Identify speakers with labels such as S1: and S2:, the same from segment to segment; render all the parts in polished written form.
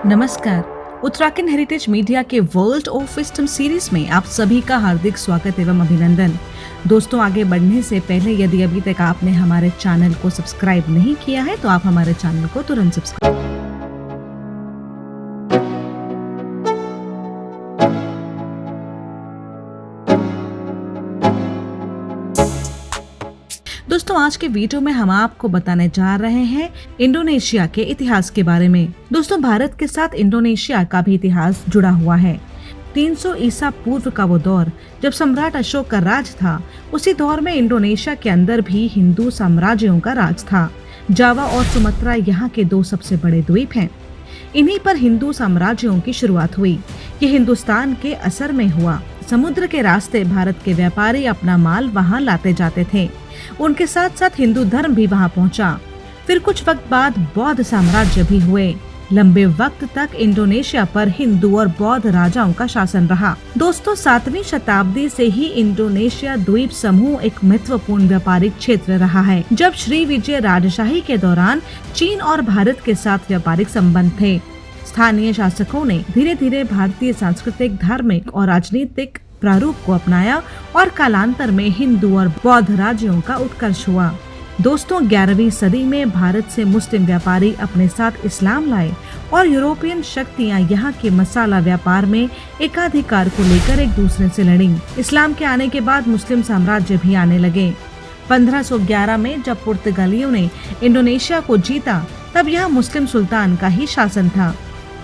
S1: नमस्कार। Uttarakhand heritage media के world of wisdom series में आप सभी का हार्दिक स्वागत एवं अभिनंदन। दोस्तों, आगे बढ़ने से पहले यदि अभी तक आपने हमारे चैनल को सब्सक्राइब नहीं किया है तो आप हमारे चैनल को तुरंत सब्सक्राइब। दोस्तों, आज के वीडियो में हम आपको बताने जा रहे हैं इंडोनेशिया के इतिहास के बारे में। दोस्तों, भारत के साथ इंडोनेशिया का भी इतिहास जुड़ा हुआ है। 300 ईसा पूर्व का वो दौर जब सम्राट अशोक का राज था, उसी दौर में इंडोनेशिया के अंदर भी हिंदू साम्राज्यों का राज था। जावा और सुमात्रा यहाँ के दो सबसे बड़े द्वीप हैं। इन्हीं पर हिंदू साम्राज्यों की शुरुआत हुई। ये हिंदुस्तान के असर में हुआ। समुद्र के रास्ते भारत के व्यापारी अपना माल वहाँ लाते जाते थे। उनके साथ साथ हिंदू धर्म भी वहाँ पहुँचा। फिर कुछ वक्त बाद बौद्ध साम्राज्य भी हुए। लंबे वक्त तक इंडोनेशिया पर हिंदू और बौद्ध राजाओं का शासन रहा। दोस्तों, 7वीं शताब्दी से ही इंडोनेशिया द्वीप समूह एक महत्वपूर्ण व्यापारिक क्षेत्र रहा है। जब श्री विजय राजशाही के दौरान चीन और भारत के साथ व्यापारिक संबंध थे। स्थानीय शासकों ने धीरे धीरे भारतीय सांस्कृतिक, धार्मिक और राजनीतिक प्रारूप को अपनाया और कालांतर में हिंदू और बौद्ध राज्यों का उत्कर्ष हुआ। दोस्तों, 11वीं सदी में भारत से मुस्लिम व्यापारी अपने साथ इस्लाम लाए और यूरोपियन शक्तियां यहाँ के मसाला व्यापार में एकाधिकार को लेकर एक दूसरे से लड़ी। इस्लाम के आने के बाद मुस्लिम साम्राज्य भी आने लगे। 1511 में जब पुर्तगालियों ने इंडोनेशिया को जीता, तब यहाँ मुस्लिम सुल्तान का ही शासन था।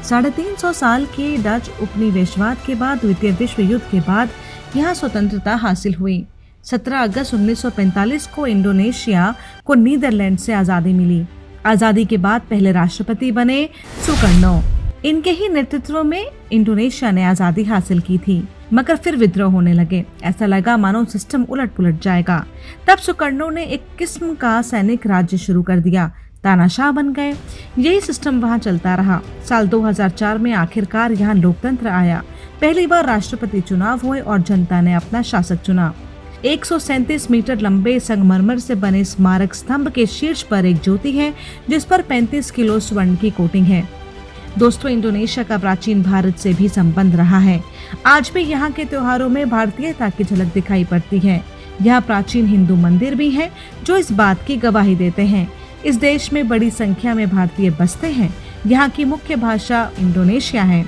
S1: 350 साल के डच उपनिवेशवाद के बाद द्वितीय विश्व युद्ध के बाद यहाँ स्वतंत्रता हासिल हुई। 17 अगस्त 1945 को इंडोनेशिया को नीदरलैंड से आज़ादी मिली। आज़ादी के बाद पहले राष्ट्रपति बने सुकर्णो। इनके ही नेतृत्व में इंडोनेशिया ने आज़ादी हासिल की थी, मगर फिर विद्रोह होने लगे। ऐसा लगा मानो सिस्टम उलट पुलट जाएगा। तब सुकर्णो ने एक किस्म का सैनिक राज्य शुरू कर दिया। तानाशाह बन गए। यही सिस्टम वहाँ चलता रहा। साल 2004 में आखिरकार यहाँ लोकतंत्र आया। पहली बार राष्ट्रपति चुनाव हुए और जनता ने अपना शासक चुना। 137 मीटर लंबे संगमरमर से बने स्मारक स्तंभ के शीर्ष पर एक ज्योति है, जिस पर 35 किलो स्वर्ण की कोटिंग है। दोस्तों, इंडोनेशिया का प्राचीन भारत से भी संबंध रहा है। आज भी यहाँ के त्योहारों में भारतीयता की झलक दिखाई पड़ती है। यहाँ प्राचीन हिंदू मंदिर भी हैं, जो इस बात की गवाही देते हैं। इस देश में बड़ी संख्या में भारतीय बसते हैं। यहाँ की मुख्य भाषा इंडोनेशिया है।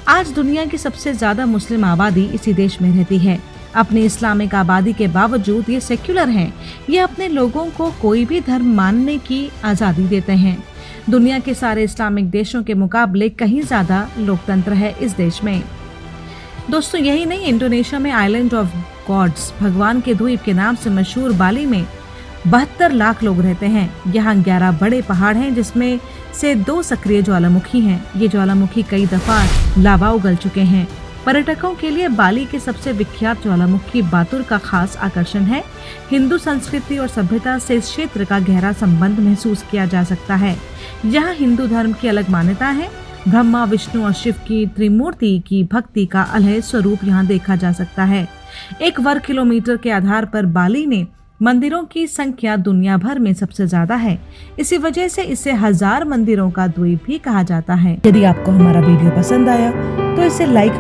S1: आज दुनिया की सबसे ज्यादा मुस्लिम आबादी इसी देश में रहती है। अपनी इस्लामिक आबादी के बावजूद ये सेक्युलर हैं। ये अपने लोगों को कोई भी धर्म मानने की आज़ादी देते हैं। दुनिया के सारे इस्लामिक देशों के मुकाबले कहीं ज्यादा लोकतंत्र है इस देश में। दोस्तों, यही नहीं, इंडोनेशिया में आइलैंड ऑफ गॉड्स, भगवान के द्वीप के नाम से मशहूर बाली में 72 लाख लोग रहते हैं। यहाँ 11 बड़े पहाड़ हैं, जिसमें से 2 सक्रिय ज्वालामुखी हैं। ये ज्वालामुखी कई दफा लावा उगल चुके हैं। पर्यटकों के लिए बाली के सबसे विख्यात ज्वालामुखी बातुर का खास आकर्षण है। हिंदू संस्कृति और सभ्यता से इस क्षेत्र का गहरा संबंध महसूस किया जा सकता है। यहाँ हिंदू धर्म की अलग मान्यता है। ब्रह्मा, विष्णु और शिव की त्रिमूर्ति की भक्ति का अलग स्वरूप यहाँ देखा जा सकता है। 1 वर्ग किलोमीटर के आधार पर बाली ने मंदिरों की संख्या दुनिया भर में सबसे ज्यादा है। इसी वजह से इसे 1000 मंदिरों का द्वीप भी कहा जाता है। यदि आपको हमारा वीडियो पसंद आया तो इसे लाइक